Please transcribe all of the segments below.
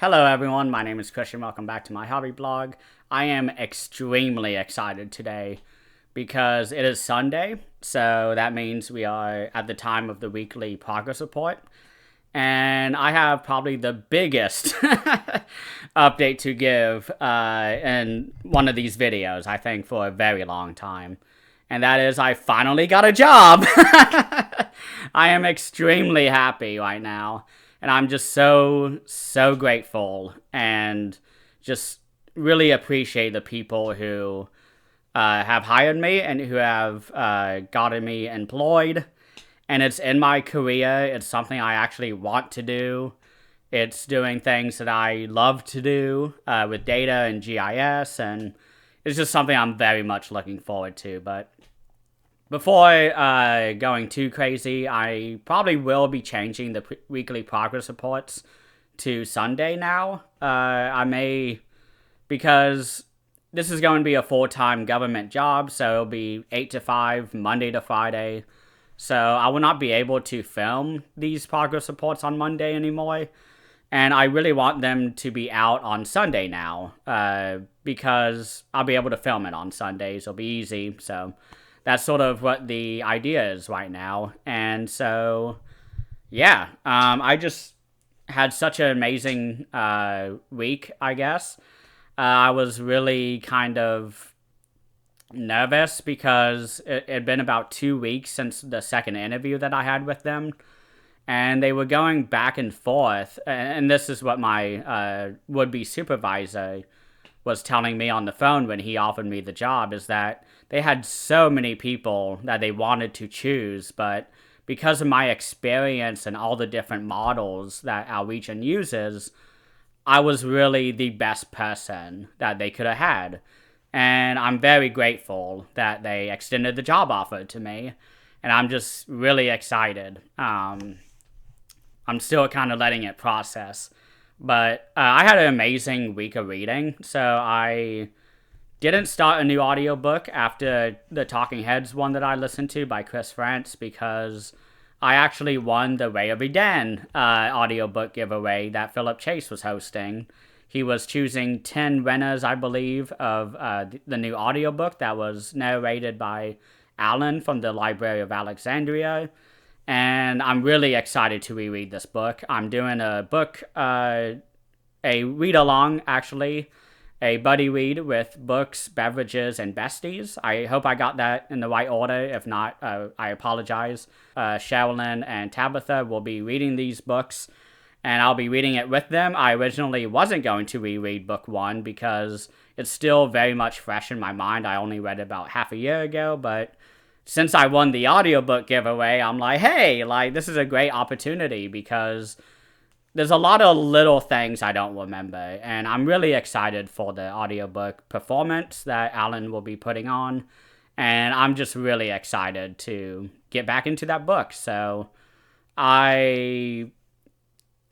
Hello everyone, my name is Christian. Welcome back to my hobby blog. I am extremely excited today because it is Sunday, so that means we are at the time of the weekly progress report. And I have probably the biggest update to give in one of these videos, I think, for a very long time. And that is, I finally got a job! I am extremely happy right now. And I'm just so grateful and just really appreciate the people who have hired me and who have gotten me employed. And it's in my career. It's something I actually want to do. It's doing things that I love to do with data and GIS. And it's just something I'm very much looking forward to. But before going too crazy, I probably will be changing the weekly progress reports to Sunday now. I may, because this is going to be a full-time government job, so it'll be 8 to 5, Monday to Friday. So I will not be able to film these progress reports on Monday anymore. And I really want them to be out on Sunday now, because I'll be able to film it on Sundays. It'll be easy, so that's sort of what the idea is right now. And so, yeah, I just had such an amazing week, I guess. I was really kind of nervous because it had been about 2 weeks since the second interview that I had with them. And they were going back and forth. And this is what my would-be supervisor was telling me on the phone when he offered me the job, is that they had so many people that they wanted to choose, but because of my experience and all the different models that our region uses, I was really the best person that they could have had. And I'm very grateful that they extended the job offer to me, and I'm just really excited. I'm still kind of letting it process. But I had an amazing week of reading, so I didn't start a new audiobook after the Talking Heads one that I listened to by Chris France, because I actually won the Ray of Eden audiobook giveaway that Philip Chase was hosting. He was choosing 10 winners, I believe, of the new audiobook that was narrated by Alan from the Library of Alexandria. And I'm really excited to reread this book. I'm doing a book, a read-along, actually, a buddy read with books, beverages, and besties. I hope I got that in the right order. If not, I apologize. Sherilyn and Tabitha will be reading these books, and I'll be reading it with them. I originally wasn't going to reread book 1 because it's still very much fresh in my mind. I only read it about half a year ago, but since I won the audiobook giveaway, I'm like, hey, this is a great opportunity, because there's a lot of little things I don't remember, and I'm really excited for the audiobook performance that Alan will be putting on, and I'm just really excited to get back into that book. So I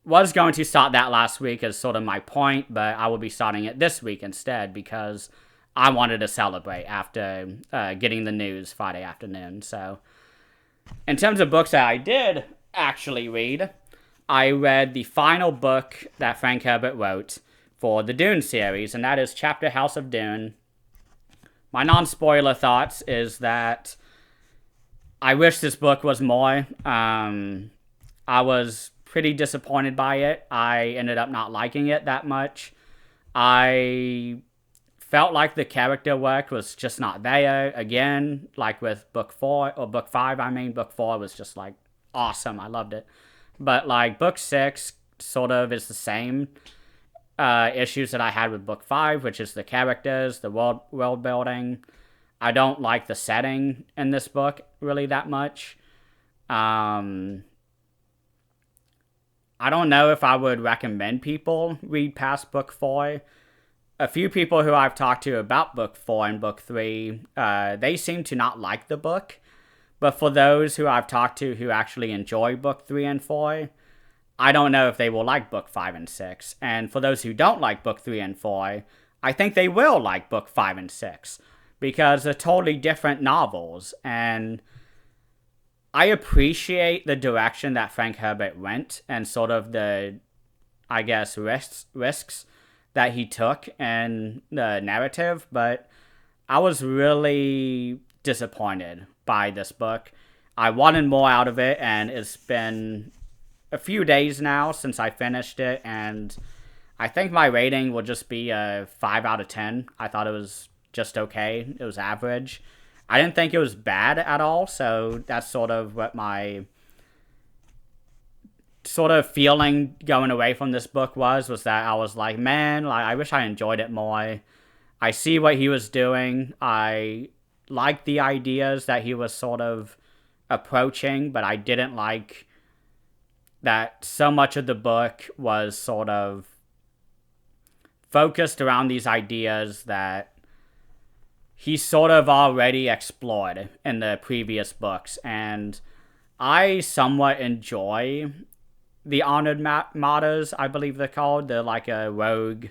was going to start that last week as sort of my point, but I will be starting it this week instead, because I wanted to celebrate after getting the news Friday afternoon. So in terms of books that I did actually read, I read the final book that Frank Herbert wrote for the Dune series, and that is Chapter House of Dune. My non-spoiler thoughts is that I wish this book was more. I was pretty disappointed by it. I ended up not liking it that much. I felt like the character work was just not there. Again, like with book 4, or book 5, I mean. Book 4 was just, awesome. I loved it. But, book 6 sort of is the same issues that I had with book 5, which is the characters, the world building. I don't like the setting in this book really that much. I don't know if I would recommend people read past book 4. A few people who I've talked to about book 4 and book 3, they seem to not like the book. But for those who I've talked to who actually enjoy book 3 and 4, I don't know if they will like book 5 and 6. And for those who don't like book 3 and 4, I think they will like book 5 and 6, because they're totally different novels. And I appreciate the direction that Frank Herbert went, and sort of the I guess, risks that he took in the narrative, but I was really disappointed by this book. I wanted more out of it, and it's been a few days now since I finished it, and I think my rating will just be a 5 out of 10. I thought it was just okay. It was average. I didn't think it was bad at all, so that's sort of what my sort of feeling going away from this book was that I was like, man, like, I wish I enjoyed it more. I see what he was doing. I liked the ideas that he was sort of approaching, but I didn't like that so much of the book was sort of focused around these ideas that he sort of already explored in the previous books. And I somewhat enjoy the Honored Martyrs, I believe they're called. They're like a rogue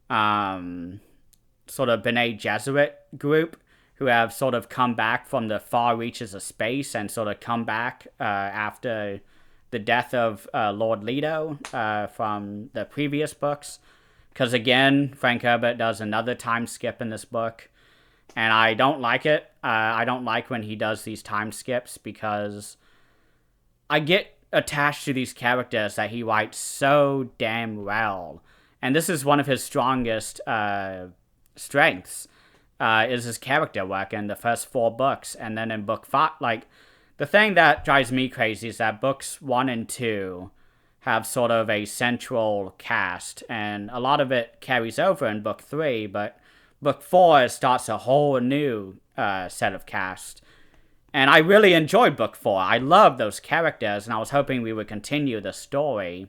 sort of Bene Gesserit group who have sort of come back from the far reaches of space and sort of come back after the death of Lord Leto from the previous books. Because again, Frank Herbert does another time skip in this book, and I don't like it. I don't like when he does these time skips because I get attached to these characters that he writes so damn well. And this is one of his strongest strengths, is his character work in the first 4 books. And then in book 5, like, the thing that drives me crazy is that books 1 and 2 have sort of a central cast, and a lot of it carries over in book 3, but book 4 starts a whole new set of cast. And I really enjoyed book 4. I love those characters, and I was hoping we would continue the story,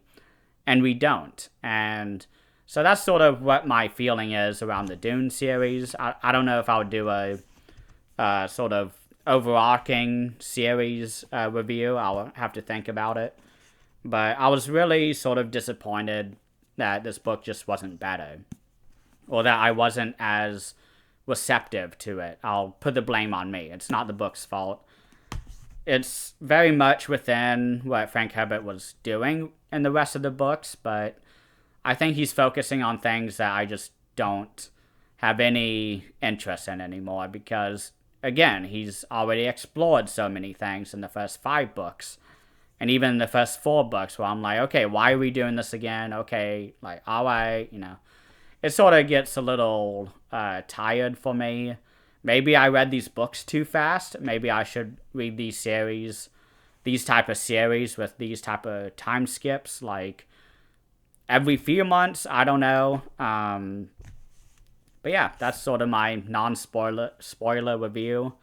and we don't. And so that's sort of what my feeling is around the Dune series. I don't know if I would do a sort of overarching series review. I'll have to think about it. But I was really sort of disappointed that this book just wasn't better, or that I wasn't as receptive to it. I'll put the blame on me. It's not the book's fault. It's very much within what Frank Herbert was doing in the rest of the books, but I think he's focusing on things that I just don't have any interest in anymore because, again, he's already explored so many things in the first 5 books. And even in the first 4 books where I'm like, okay, why are we doing this again? Okay, like, all right, It sort of gets a little tired for me. Maybe I read these books too fast. Maybe I should read these type of series with these type of time skips, like every few months. I don't know. But yeah, that's sort of my spoiler review.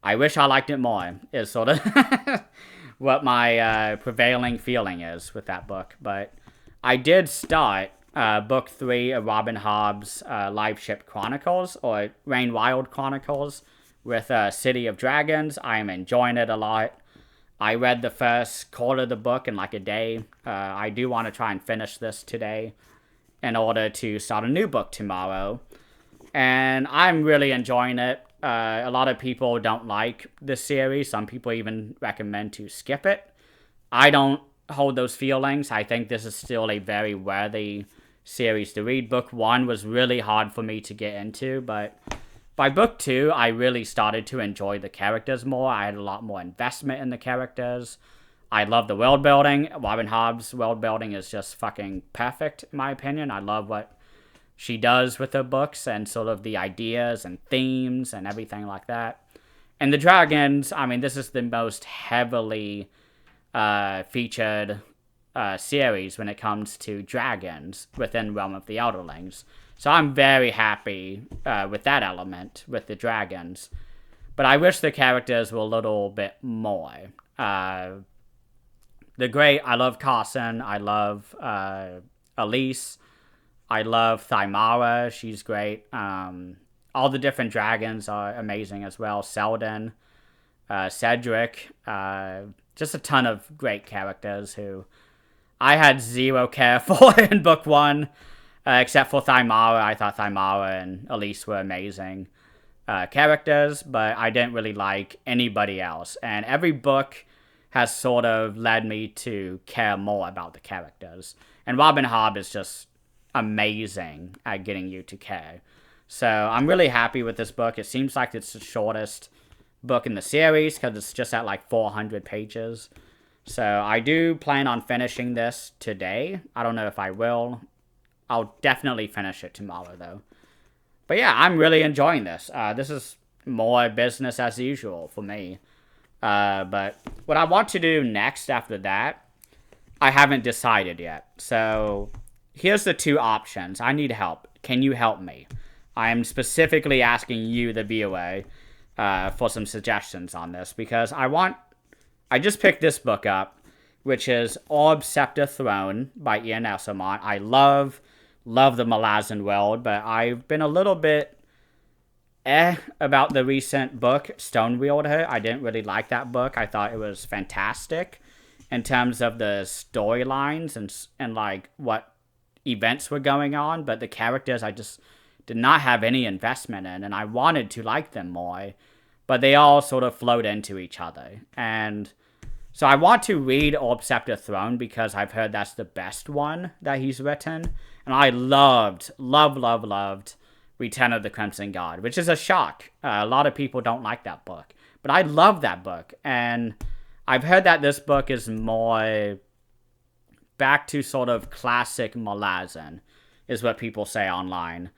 I wish I liked it more, is sort of what my prevailing feeling is with that book. But I did start book 3 of Robin Hobb's Live Ship Chronicles, or Rain Wild Chronicles, with City of Dragons. I am enjoying it a lot. I read the first quarter of the book in like a day. I do want to try and finish this today in order to start a new book tomorrow. And I'm really enjoying it. A lot of people don't like this series. Some people even recommend to skip it. I don't hold those feelings. I think this is still a very worthy series to read. Book 1 was really hard for me to get into, but by book 2, I really started to enjoy the characters more. I had a lot more investment in the characters. I love the world building. Robin Hobb's world building is just fucking perfect, in my opinion. I love what she does with her books and sort of the ideas and themes and everything like that. And the dragons, I mean, this is the most heavily featured series when it comes to dragons within Realm of the Elderlings. So I'm very happy with that element, with the dragons. But I wish the characters were a little bit more. They're great. I love Carson. I love Elise. I love Thymara. She's great. All the different dragons are amazing as well. Selden, Cedric. Just a ton of great characters who I had zero care for in book 1. Except for Thymara. I thought Thymara and Elise were amazing characters, but I didn't really like anybody else. And every book has sort of led me to care more about the characters. And Robin Hobb is just amazing at getting you to care. So I'm really happy with this book. It seems like it's the shortest book in the series because it's just at like 400 pages. So I do plan on finishing this today. I don't know if I will. I'll definitely finish it tomorrow though. But yeah, I'm really enjoying this. This is more business as usual for me. But what I want to do next after that, I haven't decided yet. So here's the two options. I need help. Can you help me? I am specifically asking you, the viewer, for some suggestions on this because I just picked this book up, which is Orb, Scepter, Throne by Ian Esselmont. I love the Malazan world, but I've been a little bit about the recent book, Stone Wielder. I didn't really like that book. I thought it was fantastic in terms of the storylines and like what events were going on, but the characters I just did not have any investment in, and I wanted to like them more, but they all sort of flowed into each other. And so I want to read Orb, Scepter, Throne because I've heard that's the best one that he's written. And I loved Return of the Crimson God, which is a shock. A lot of people don't like that book. But I love that book. And I've heard that this book is more back to sort of classic Malazan, is what people say online.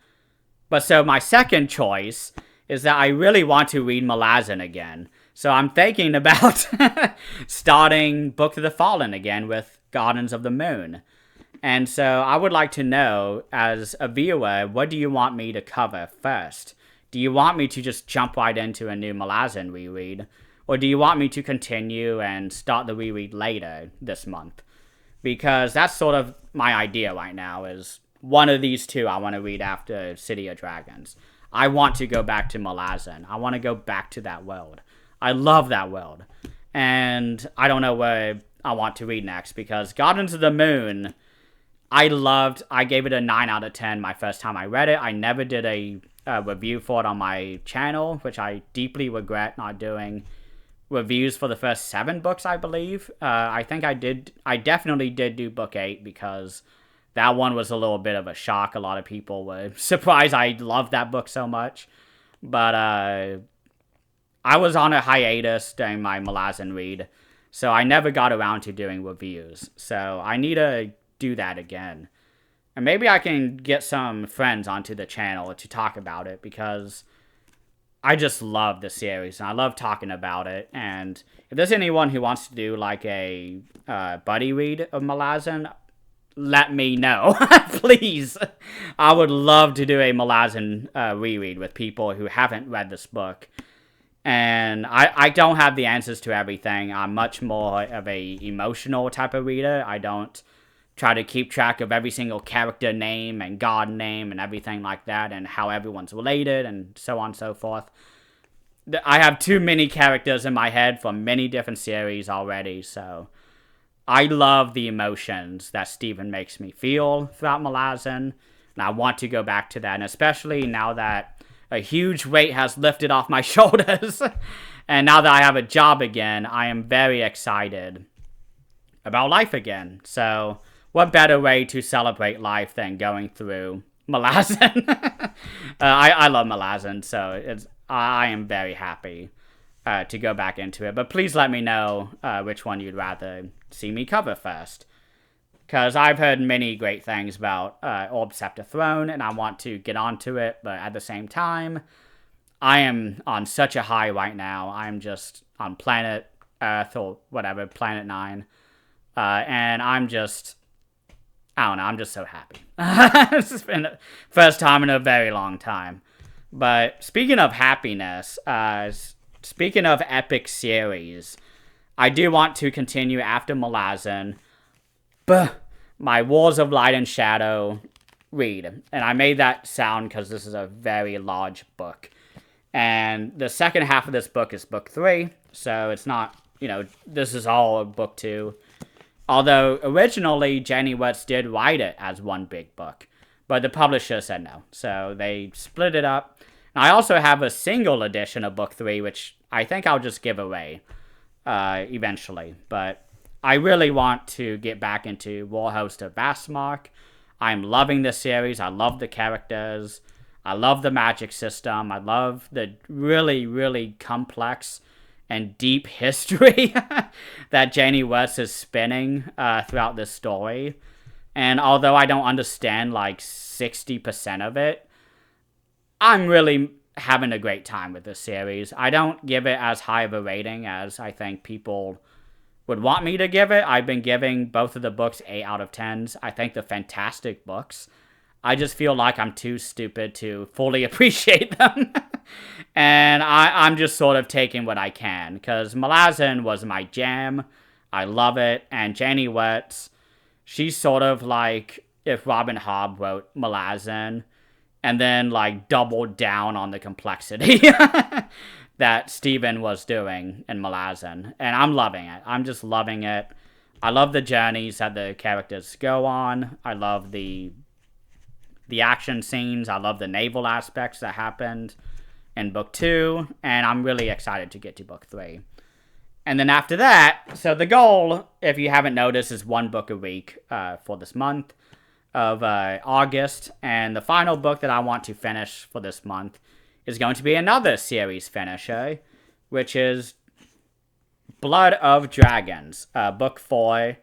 But so my second choice is that I really want to read Malazan again. So I'm thinking about starting Book of the Fallen again with Gardens of the Moon. And so I would like to know, as a viewer, what do you want me to cover first? Do you want me to just jump right into a new Malazan reread? Or do you want me to continue and start the reread later this month? Because that's sort of my idea right now, is one of these two I want to read after City of Dragons. I want to go back to Malazan. I want to go back to that world. I love that world. And I don't know where I want to read next, because Gardens of the Moon, I gave it a 9 out of 10 my first time I read it. I never did a review for it on my channel, which I deeply regret not doing reviews for the first 7 books, I believe. I think I definitely did do book 8 because that one was a little bit of a shock. A lot of people were surprised I loved that book so much. But I was on a hiatus during my Malazan read, so I never got around to doing reviews. So I need to do that again. And maybe I can get some friends onto the channel to talk about it, because I just love the series and I love talking about it. And if there's anyone who wants to do like a buddy read of Malazan, let me know. Please. I would love to do a Malazan reread with people who haven't read this book. And I don't have the answers to everything. I'm much more of a emotional type of reader. I don't try to keep track of every single character name and god name and everything like that, and how everyone's related and so on and so forth. I have too many characters in my head from many different series already, so I love the emotions that Stephen makes me feel throughout Malazan, and I want to go back to that, and especially now that a huge weight has lifted off my shoulders, and now that I have a job again, I am very excited about life again. So what better way to celebrate life than going through Malazan? I love Malazan, so I am very happy to go back into it. But please let me know which one you'd rather see me cover first, because I've heard many great things about Orb, Scepter, Throne, and I want to get onto it, but at the same time, I am on such a high right now. I'm just on planet Earth, or whatever, Planet 9, and I'm just, I don't know, I'm just so happy. It's been the first time in a very long time. But speaking of happiness, speaking of epic series, I do want to continue after Malazan, my Wars of Light and Shadow read. And I made that sound because this is a very large book. And the second half of this book is book 3, so it's not, this is all book 2. Although, originally, Jenny Wirtz did write it as one big book, but the publisher said no, so they split it up. And I also have a single edition of book 3, which I think I'll just give away eventually, but I really want to get back into Warhost of Vastmark. I'm loving this series. I love the characters. I love the magic system. I love the really, really complex and deep history that Janie West is spinning throughout this story. And although I don't understand like 60% of it, I'm really having a great time with this series. I don't give it as high of a rating as I think people would want me to give it. I've been giving both of the books 8 out of 10s. I think they're fantastic books. I just feel like I'm too stupid to fully appreciate them. And I'm just sort of taking what I can. Because Malazan was my jam. I love it. And Janie Wetz, she's sort of like if Robin Hobb wrote Malazan and then like doubled down on the complexity that Stephen was doing in Malazan. And I'm loving it. I'm just loving it. I love the journeys that the characters go on. I love the action scenes. I love the naval aspects that happened in book 2. And I'm really excited to get to book 3. And then after that, so the goal, if you haven't noticed, is 1 book a week for this month of August. And the final book that I want to finish for this month is going to be another series finisher, which is Blood of Dragons, book 4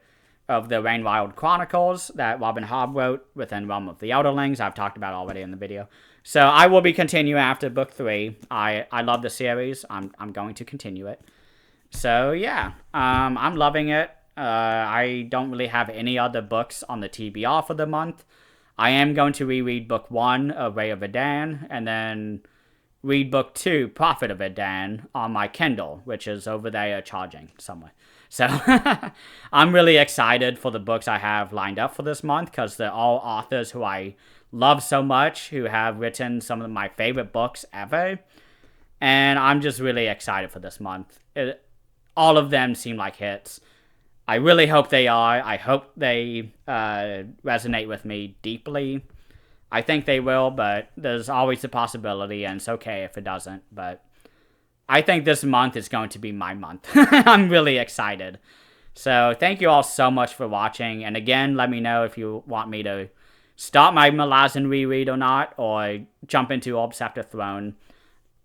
of the Rainwild Chronicles that Robin Hobb wrote within Realm of the Elderlings. I've talked about already in the video. So I will be continuing after book 3. I love the series. I'm going to continue it. So yeah, I'm loving it. I don't really have any other books on the TBR for the month. I am going to reread book 1 of Ray of Adan, and then read book 2, Prophet of Adan, on my Kindle, which is over there charging somewhere. So I'm really excited for the books I have lined up for this month, because they're all authors who I love so much, who have written some of my favorite books ever. And I'm just really excited for this month. All of them seem like hits. I really hope they are. I hope they resonate with me deeply. I think they will, but there's always the possibility, and it's okay if it doesn't. But I think this month is going to be my month. I'm really excited. So thank you all so much for watching. And again, let me know if you want me to start my Malazan reread or not, or jump into Orbs After Throne.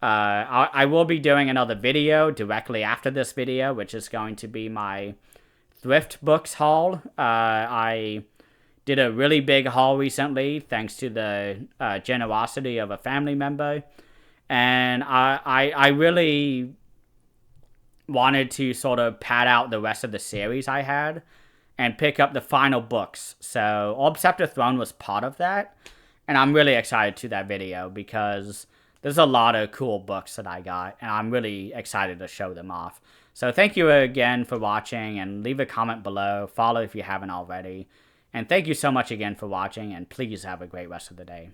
I will be doing another video directly after this video, which is going to be my thrift books haul. I did a really big haul recently, thanks to the generosity of a family member. And I really wanted to sort of pad out the rest of the series I had and pick up the final books. So Orbs After Throne was part of that. And I'm really excited to that video because there's a lot of cool books that I got, and I'm really excited to show them off. So thank you again for watching, and leave a comment below. Follow if you haven't already. And thank you so much again for watching, and please have a great rest of the day.